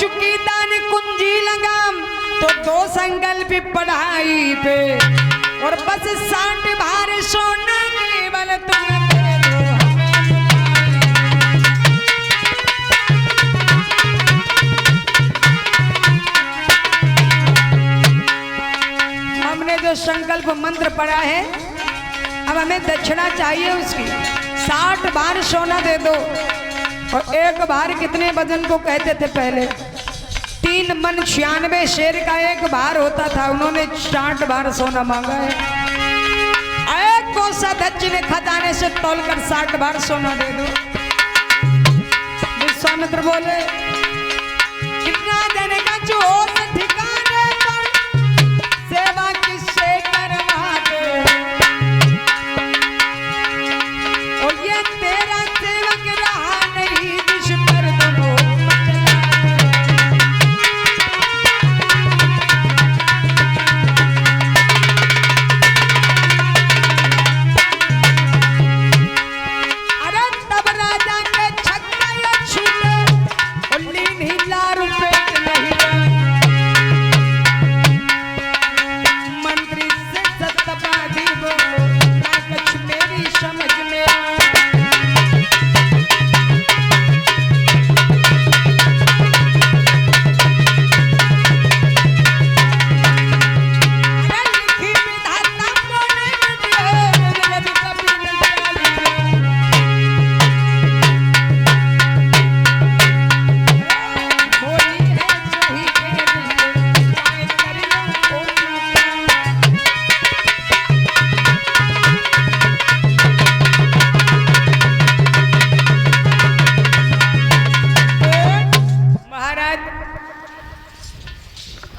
चुकी दान कुंजी लगाम तो 2 संकल्प पढ़ाई पे और बस 60 भार सोना केवल तुम दे दो। हमने जो संकल्प मंत्र पढ़ा है अब हमें दक्षिणा चाहिए उसकी। 60 भार सोना दे दो। और 1 भार कितने वजन को कहते थे पहले? 3 मन 96 शेर का 1 भार होता था। उन्होंने 60 भार सोना मांगा है। एक कोषाध्यक्ष ने खजाने से तोलकर 60 भार सोना दे दो। विश्वामित्र बोले कितना देने का जो ठिकाने पर सेवा किससे करवाते। और ये तेरा सेवक रहा नहीं जिस पर दोनों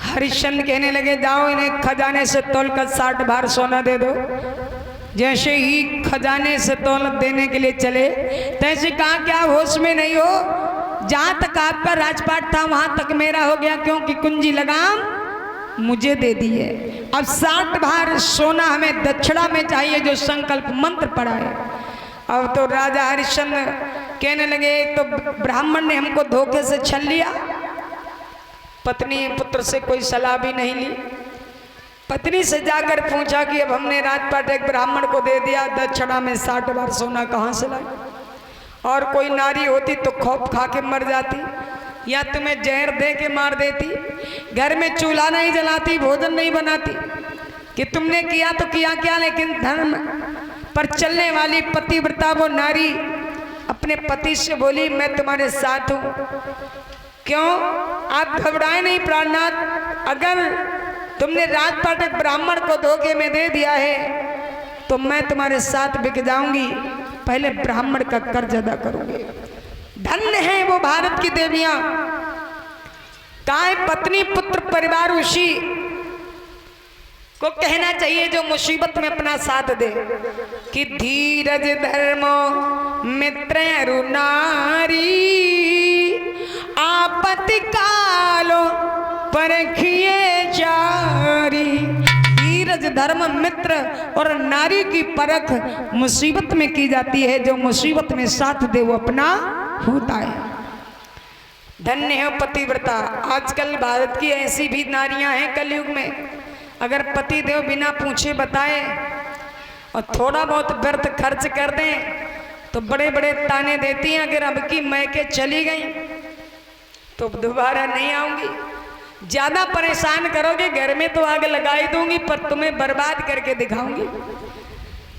हरिश्चंद्र कहने लगे जाओ इन्हें खजाने से तोलकर 60 भार सोना दे दो। जैसे ही खजाने से तोल देने के लिए चले तैसे कहा क्या होश में नहीं हो? जहां तक आपका राजपाट था वहां तक मेरा हो गया क्योंकि कुंजी लगाम मुझे दे दी है। अब 60 भार सोना हमें दक्षिणा में चाहिए जो संकल्प मंत्र पढ़ा है। अब तो राजा हरिश्चंद्र कहने लगे एक तो ब्राह्मण ने हमको धोखे से छल लिया, पत्नी पुत्र से कोई सलाह भी नहीं ली। पत्नी से जाकर पूछा कि अब हमने राजपाट एक ब्राह्मण को दे दिया, दक्षिणा में 60 भार सोना कहाँ से लाई? और कोई नारी होती तो खौफ खा के मर जाती या तुम्हें जहर दे के मार देती। घर में चूल्हा नहीं जलाती, भोजन नहीं बनाती कि तुमने किया तो किया क्या। लेकिन धर्म पर चलने वाली पतिव्रता वो नारी अपने पति से बोली मैं तुम्हारे साथ हूँ। क्यों? आप घबराए नहीं प्राणनाथ, अगर तुमने राजपाट एक ब्राह्मण को धोखे में दे दिया है तो मैं तुम्हारे साथ बिक जाऊंगी, पहले ब्राह्मण का कर्ज अदा करूंगी। धन्य है वो भारत की देवियां, काय पत्नी पुत्र परिवार उसी को कहना चाहिए जो मुसीबत में अपना साथ दे कि धीरज धर्मो मित्र नारी आपत्ति कालो परखिए जारी। धीरज धर्म मित्र और नारी की परख मुसीबत में की जाती है, जो मुसीबत में साथ दे वो अपना होता है। धन्य है पतिव्रता। आजकल भारत की ऐसी भी नारियां हैं कलयुग में, अगर पति देव बिना पूछे बताए और थोड़ा बहुत व्यर्थ खर्च कर दें तो बड़े बड़े ताने देती हैं, अगर अब की मैके चली गई तो दोबारा नहीं आऊंगी। ज्यादा परेशान करोगे घर में तो आग लगाई दूंगी पर तुम्हें बर्बाद करके दिखाऊंगी।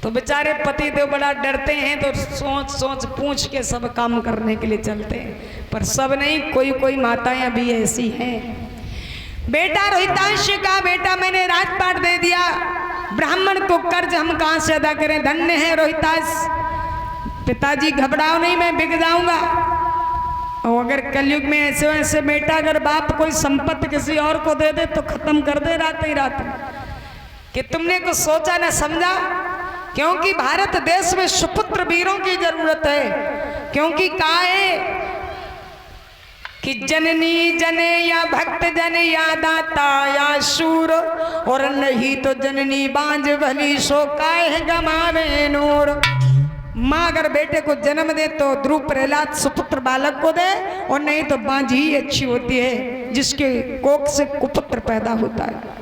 तो बेचारे पति देव बड़ा डरते हैं तो सोच सोच पूछ के सब काम करने के लिए चलते हैं, पर सब नहीं, कोई कोई माताएं अभी ऐसी हैं। बेटा रोहितांश का बेटा मैंने राजपाट दे दिया, ब्राह्मण को कर्ज हम कहां से अदा करें। धन्य है रोहितांश, पिताजी घबराओ नहीं, मैं बिक जाऊंगा। और अगर कलयुग में ऐसे वैसे बेटा अगर बाप कोई संपत्ति किसी और को दे दे तो खत्म कर दे रात ही रात में, कि तुमने कुछ सोचा न समझा। क्योंकि भारत देश में सुपुत्र वीरों की जरूरत है, क्योंकि कहा है कि जननी जने या भक्त जन या दाता या शूर, और नहीं तो जननी बांझ भली सो काहे गमावे नूर। माँ अगर बेटे को जन्म दे तो ध्रुव प्रहलाद सुपुत्र बालक को दे, और नहीं तो बांझी ही अच्छी होती है जिसके कोख से कुपुत्र पैदा होता है।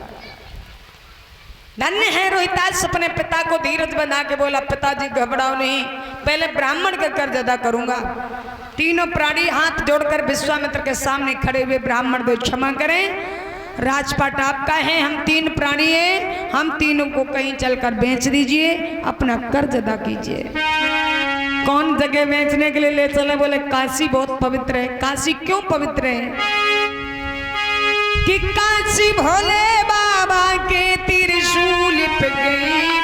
धन्य है रोहितास अपने पिता को धीरज बना के बोला, पिताजी घबराओ नहीं, पहले ब्राह्मण का कर्ज अदा करूंगा। तीनों प्राणी हाथ जोड़कर विश्वामित्र के सामने खड़े हुए, ब्राह्मण को क्षमा करें, राजपाट आपका है, हम 3 प्राणी हैं, हम तीनों को कहीं चलकर बेच दीजिए, अपना कर्ज अदा कीजिए। कौन जगह बेचने के लिए ले चले? बोले काशी बहुत पवित्र है। काशी क्यों पवित्र है? कि काशी भोले बाबा के त्रिशूल पे गई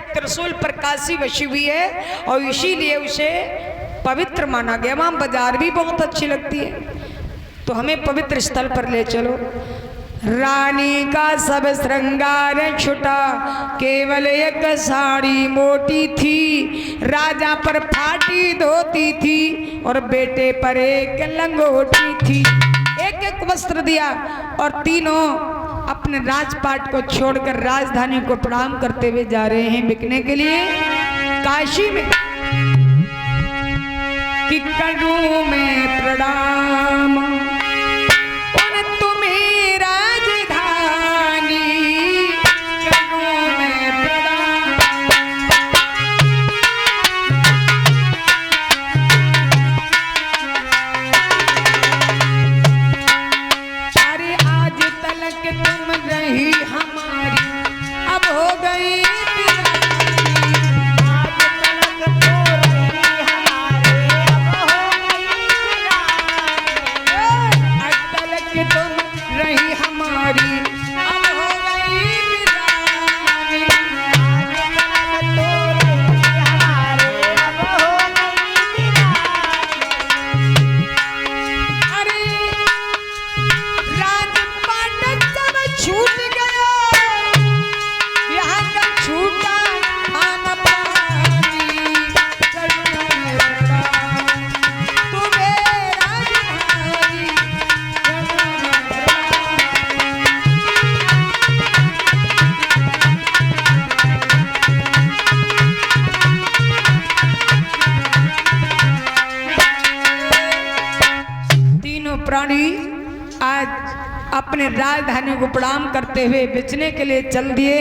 त्रिशूल पर काशी बसी हुई है और इसीलिए उसे पवित्र माना गया। वहां बाजार भी बहुत अच्छी लगती है, तो हमें पवित्र स्थल पर ले चलो। रानी का सब श्रृंगार छुटा, केवल एक साड़ी मोटी थी, राजा पर फाटी धोती थी और बेटे पर एक लंगोटी थी। एक एक वस्त्र दिया और तीनों अपने राजपाट को छोड़कर राजधानी को प्रणाम करते हुए जा रहे हैं बिकने के लिए काशी में। कि करूं मैं प्रणाम उन तुम्हें राजधानी, करूं मैं प्रणाम। अरे आज तलक तुम रही हमारी, अब हो गई प्राणी आज अपने राजधानी को प्रणाम करते हुए बेचने के लिए चल दिए।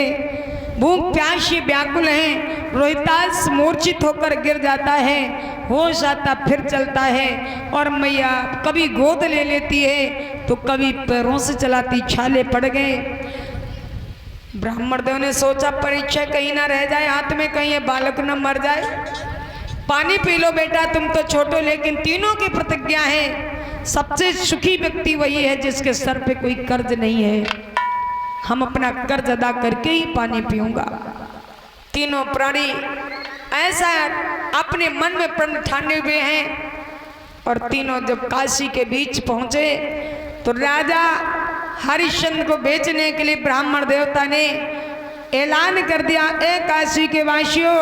भूख प्यासी व्याकुल हैं। रोहितास मूर्छित होकर गिर जाता है, होश आता फिर चलता है और मैया कभी गोद ले लेती है तो कभी पैरों से चलाती, छाले पड़ गए। ब्राह्मण देव ने सोचा परीक्षा कहीं ना रह जाए हाथ में, कहीं ये बालक न मर जाए। पानी पी लो बेटा, तुम तो छोटो, लेकिन तीनों की प्रतिज्ञा है सबसे सुखी व्यक्ति वही है जिसके सर पे कोई कर्ज नहीं है। हम अपना कर्ज अदा करके ही पानी पीऊंगा। तीनों प्राणी ऐसा अपने मन में प्रण ठाने हुए हैं। और तीनों जब काशी के बीच पहुंचे तो राजा हरिश्चंद्र को बेचने के लिए ब्राह्मण देवता ने ऐलान कर दिया, ए काशी के वासियों,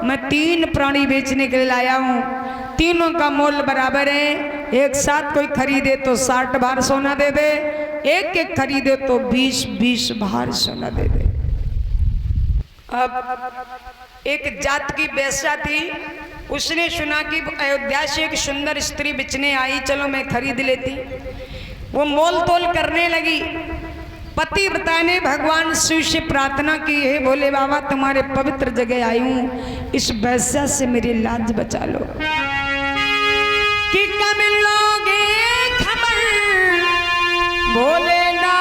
मैं 3 प्राणी बेचने के लिए लाया हूँ। तीनों का मोल बराबर है एक साथ कोई खरीदे तो 60 भार सोना दे दे, एक एक खरीदे तो 20-20 भार सोना दे दे। अब एक जात की वेश्या थी, उसने सुना कि अयोध्या से एक सुंदर स्त्री बिचने आई, चलो मैं खरीद लेती। वो मोल तोल करने लगी। पतिव्रता ने भगवान शिव से प्रार्थना की, हे भोले बाबा तुम्हारे पवित्र जगह आई हूँ, इस वेश्या से मेरी लाज बचा लो। कि कब लोगे खबर भोलेनाथ,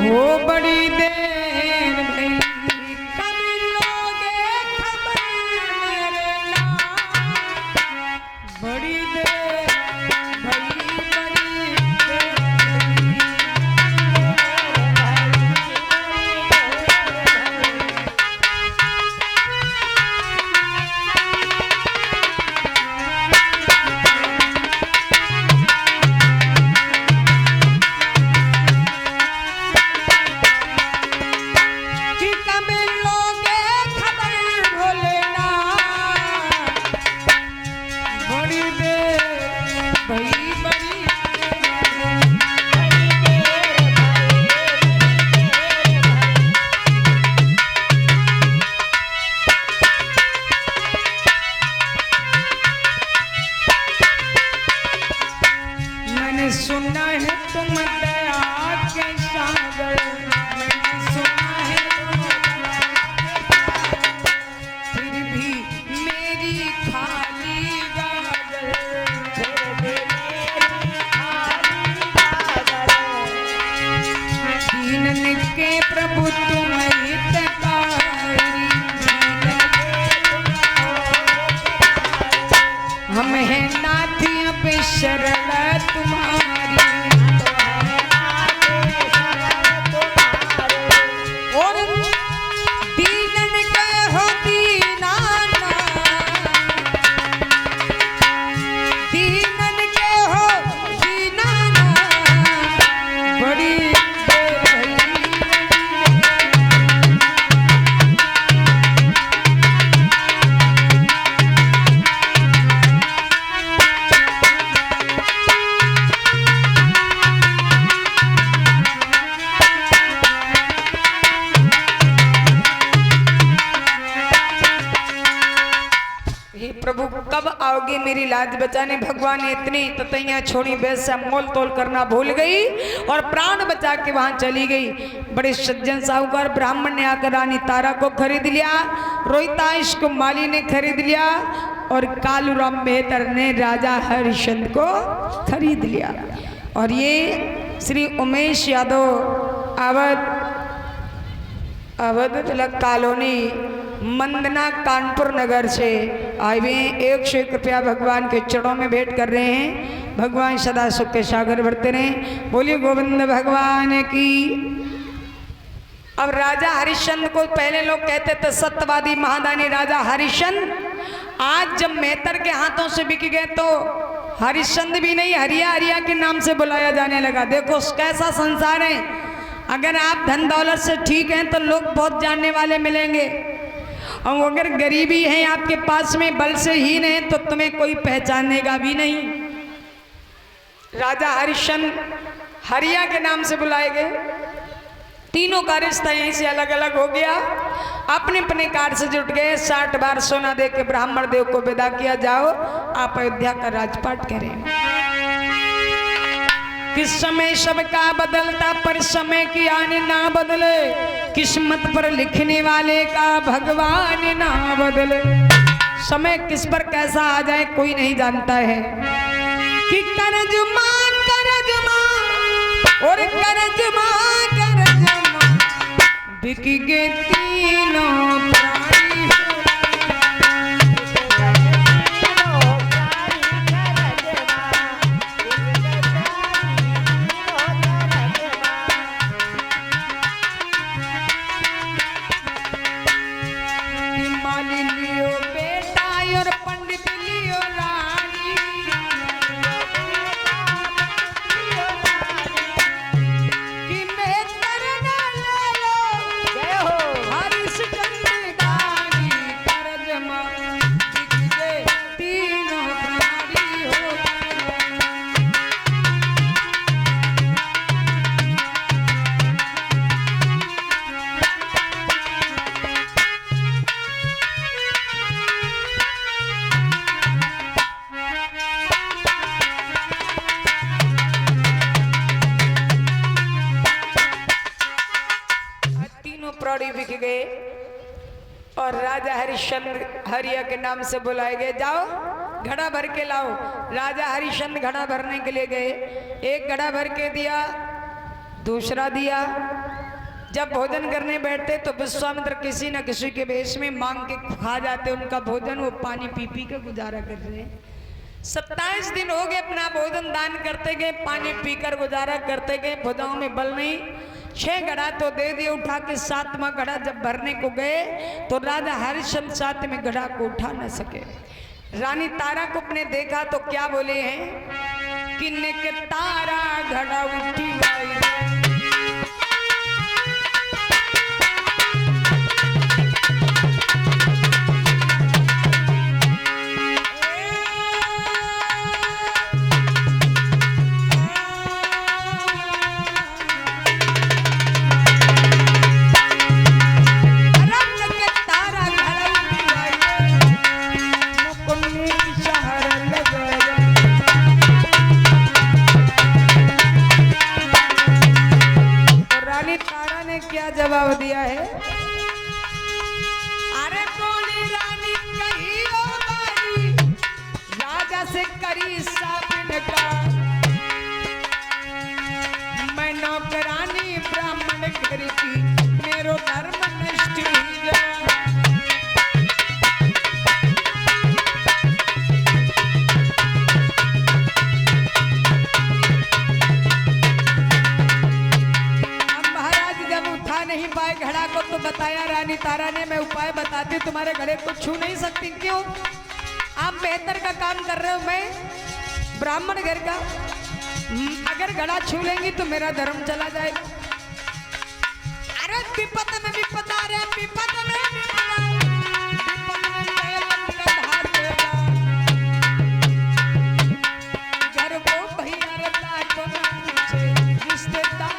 हो बड़ी देर भई, कब लोगे खबर मेरे नाथ, बड़ी देर भई, बड़ी देर सुना है तुम दया के सागर, मैंने सुना है तुम फिर भी मेरी खाली गागर, फिर भी मेरी खाली गागर, दीनन के प्रभु तुम हितकारी, हम हैं नाथियां पे शरण तुम्हारी, और दीनन के हो दीनाना, दीनन के हो दीनाना, बड़ी देर भई। प्रभु कब आओगे मेरी लाज बचाने। भगवान ने इतनी ततैया छोड़ी, वैसा मोल तोल करना भूल गई और प्राण बचा के वहां चली गई। बड़े सज्जन साहूकार ब्राह्मण ने आकर रानी तारा को खरीद लिया, रोहिताश को माली ने खरीद लिया और कालूराम मेहतर ने राजा हरिश्चंद्र को खरीद लिया। और ये श्री उमेश यादव अवध तिलक कॉलोनी मंदना कानपुर नगर से आए हुए हैं। 101 रुपया भगवान के चरणों में भेंट कर रहे हैं। भगवान सदा सुख के सागर बरते रहें। बोलिए गोविंद भगवान की। अब राजा हरिश्चंद्र को पहले लोग कहते थे सत्यवादी महादानी राजा हरिश्चंद्र। आज जब मेहतर के हाथों से बिक गए तो हरिश्चंद्र भी नहीं, हरिया हरिया के नाम से बुलाया जाने लगा। देखो कैसा संसार है। अगर आप धन दौलत से ठीक हैं तो लोग बहुत जानने वाले मिलेंगे, और अगर गरीबी है आपके पास में, बल से हीन है, तो तुम्हें कोई पहचानेगा भी नहीं। राजा हरिश्चंद्र हरिया के नाम से बुलाए गए। तीनों का रिश्ता यहीं से अलग अलग हो गया। अपने अपने कार से जुट गए। 60 बार सोना दे के ब्राह्मण देव को विदा किया। जाओ आप अयोध्या का राजपाट करें। किस समय सबका बदलता पर समय की आने ना बदले, किस्मत पर लिखने वाले का भगवान ना बदले। समय किस पर कैसा आ जाए कोई नहीं जानता है। कि करजमा और करजमा बिक गए तीनों प्राणी। माली लियो बेटा और पंडित लियो रानी, कि मैं करना ले लो कौड़ी बिक गए और राजा हरिश्चंद्र हरिया के नाम से बुलाए गए, जाओ घड़ा भर के लाओ। राजा हरिश्चंद्र घड़ा भरने के लिए गए, एक घड़ा भर के दिया, दूसरा दिया। जब भोजन करने बैठते तो विश्वामित्र किसी न किसी के वेश में मांग के खा जाते उनका भोजन, वो पानी पी पी के गुजारा कर रहे हैं। 27 दिन हो गए अपना भोजन दान करते गए, पानी पीकर गुजारा करते गए, भुजाओं में बल नहीं। 6 घड़ा तो दे दिए उठा के, 7वां घड़ा जब भरने को गए तो राजा हरिश्चंद्र 7वें घड़ा को उठा न सके। रानी तारा को अपने देखा तो क्या बोले हैं कि के तारा घड़ा उठी भाई। जवाब दिया है, अरे बोली रानी कही ओ बारी, राजा से करी साबिन का, मैं नौकरानी ब्राह्मण घर की, मेरो धर्म नष्ट हुई जा। नहीं पाए घड़ा को तो बताया रानी तारा ने, मैं उपाय बताती हूँ, तुम्हारे घड़े को छू नहीं सकती। क्यों? आप बेहतर का काम कर रहे हो, मैं ब्राह्मण घर का, अगर घड़ा छू लेंगी तो मेरा धर्म चला जाएगा। अरे विपद में विपद आ रहे, विपद में घर को भैया रता को रिश्तेदार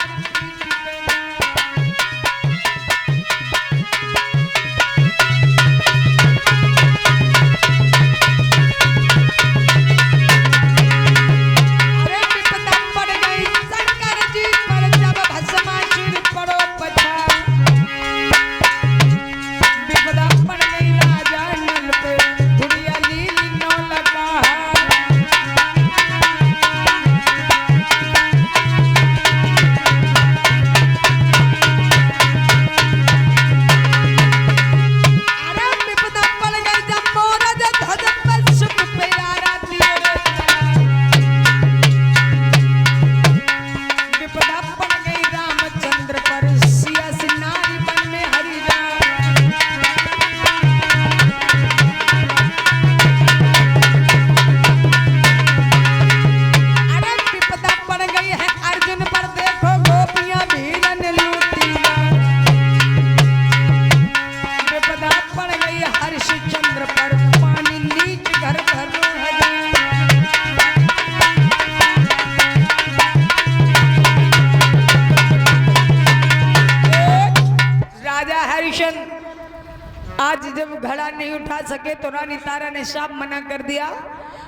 आज जब घड़ा नहीं उठा सके तो रानी तारा ने साफ मना कर दिया।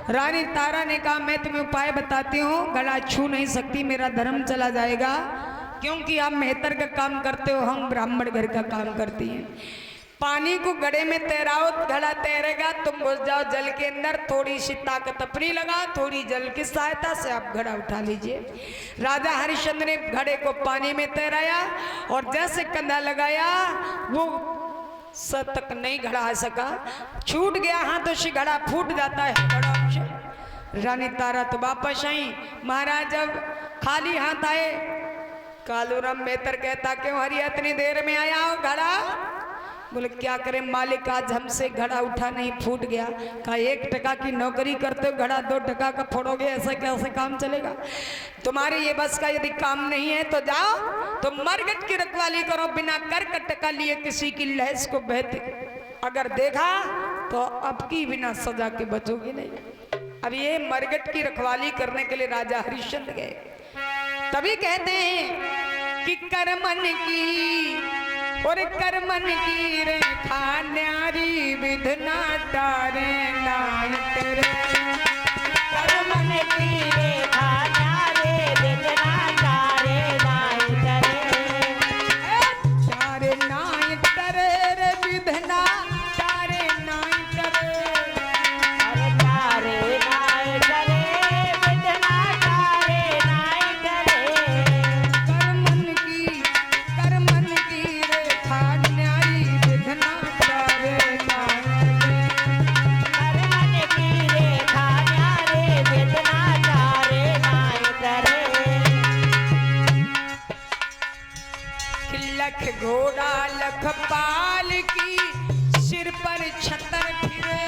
रानी तारा ने कहा मैं तुम्हें उपाय बताती हूँ, घड़ा छू नहीं सकती, मेरा धर्म चला जाएगा, क्योंकि आप मेहतर का काम करते हो, हम ब्राह्मण घर का काम करती हैं। पानी को घड़े में तैराओ, घड़ा तैरेगा, तुम घुस जाओ जल के अंदर, थोड़ी सी ताकत अपनी लगा, थोड़ी जल की सहायता से आप घड़ा उठा लीजिए। राजा हरिश्चंद्र ने घड़े को पानी में तैराया और जैसे कंधा लगाया वो सर तक नहीं घड़ा आ सका, छूट गया हाथों से, घड़ा फूट जाता है घड़ा से। रानी तारा तो वापस आई। महाराज जब खाली हाथ आए, कालूराम मेहतर कहता क्यों हरिया इतनी देर में आया हो घड़ा? बोले क्या करें मालिक, आज हमसे घड़ा उठा नहीं, फूट गया। कहा 1 टका की नौकरी करते हो, घड़ा 2 टका का फोड़ोगे, ऐसा कैसे काम चलेगा? तुम्हारे ये बस का यदि काम नहीं है तो जाओ, तो मरघट की रखवाली करो, बिना कर का टका लिए किसी की लहस को बहते अगर देखा तो अब की बिना सजा के बचोगे नहीं। अब ये मरघट की रखवाली करने के लिए राजा हरिश्चंद्र गए। तभी कहते हैं कि करमन की और करमन की रेखा न्यारी विधना तारे नाई तेरे, करमन की रेखा न्यारे विधना तारे नाई तेरे, तारे नाई लख घोड़ा लखपाल की, सिर पर छतर फिरे।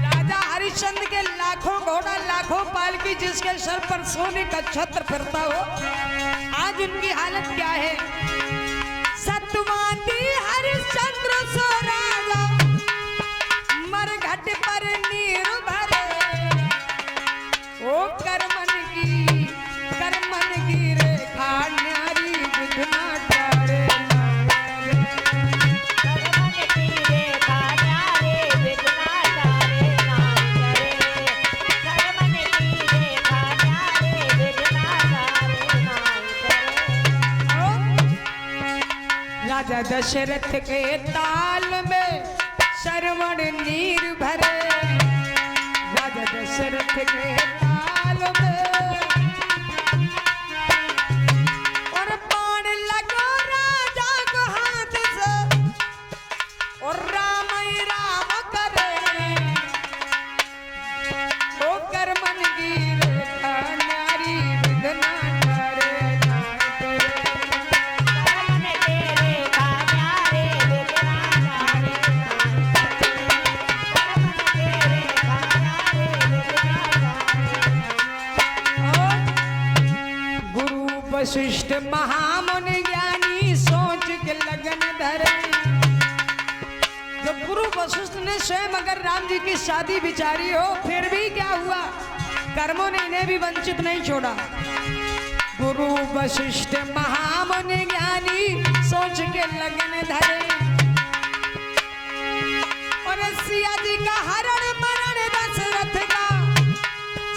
राजा हरिश्चंद्र के लाखों घोड़ा लाखों पाल की, जिसके सर पर सोने का छत्र फिरता हो। आज उनकी हालत क्या है? सतवादी हरिश्चंद्र सो राजा, मरघट पर नीर भरे। ओ करमन की रेखा न्यारी विधना टारे। करमन की रेखा न्यारी विधना टारे नाय करे। करमन की रेखा न्यारी विधना टारे नाय करे। राजा दशरथ के ताल में श्रवण नीर भरे। राजा दशरथ के ताल में और बाण लगो राजा को हाथ से, और राम ही राम करे। ओ करमन की रेखा न्यारी विधना टारे नाय करे। करमन की रेखा न्यारी विधना टारे नाय करे। करमन की रेखा न्यारी विधना टारे। गुरु वशिष्ठ महामुनि ज्ञानी सोच के लगन धरे। जब गुरु वशिष्ठ ने स्वयं अगर राम जी की शादी विचारी हो, फिर भी क्या हुआ? कर्मों ने इन्हें भी वंचित नहीं छोड़ा। गुरु वशिष्ठ महामुनि ज्ञानी सोच के लगन धरे। और सिया जी का हरण मरण दशरथ का,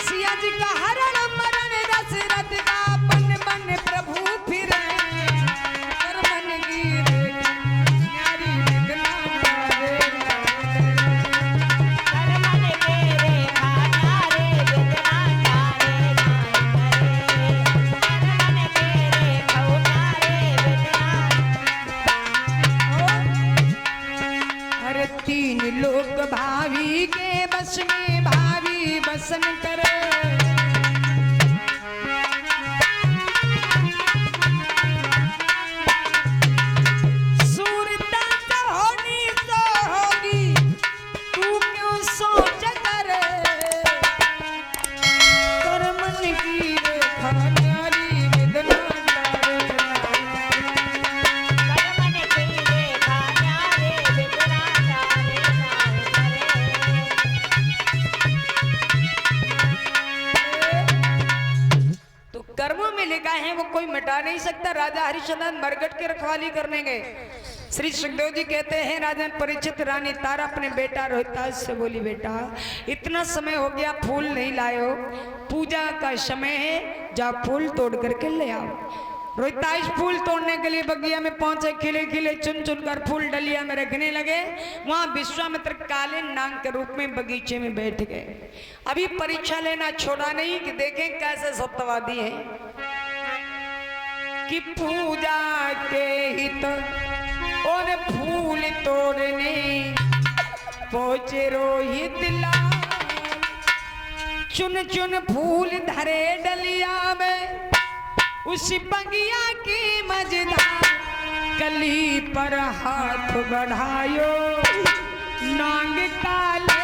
सिया जी का हरण मरण दशरथ का, बन बन प्रभु फिरे। करमन की रेखा न्यारी विधना टारे नाय करे। करमन की रेखा न्यारी विधना टारे नाय करे। करमन की रेखा न्यारी विधना। अरे तीन लोग भावी के बस में भावी बसन करे। सूरता तो होनी तो होगी, तू क्यों सोच करे। करमन की रेखा न्यारी विधना टारे नाय करे। करमन की रेखा न्यारी विधना टारे नाय करे। तो कर्मों में लिखा है वो कोई मिटा नहीं सकता। राजा हरिश्चंद्र मरघट की रखवाली करने गए। श्री सुखदेव जी कहते हैं, राजन परीक्षित रानी तारा अपने बेटा रोहितास से बोली, बेटा इतना समय हो गया फूल नहीं लाए हो, पूजा का समय है, जा फूल तोड़ करके ले आओ। रोहितास फूल तोड़ने के लिए बगिया में पहुंचे। खिले खिले चुन चुन कर फूल डलिया में रखने लगे। वहां विश्वामित्र काले नाग के रूप में बगीचे में बैठ गए। अभी परीक्षा लेना छोड़ा नहीं कि देखें कैसे सत्यवादी है। कि पूजा के हित और फूल तोड़ने पहुंचे रोहित लाल। चुन चुन फूल धरे डलिया में, उस बगिया की मझधार। कली पर हाथ बढ़ायो नांग काले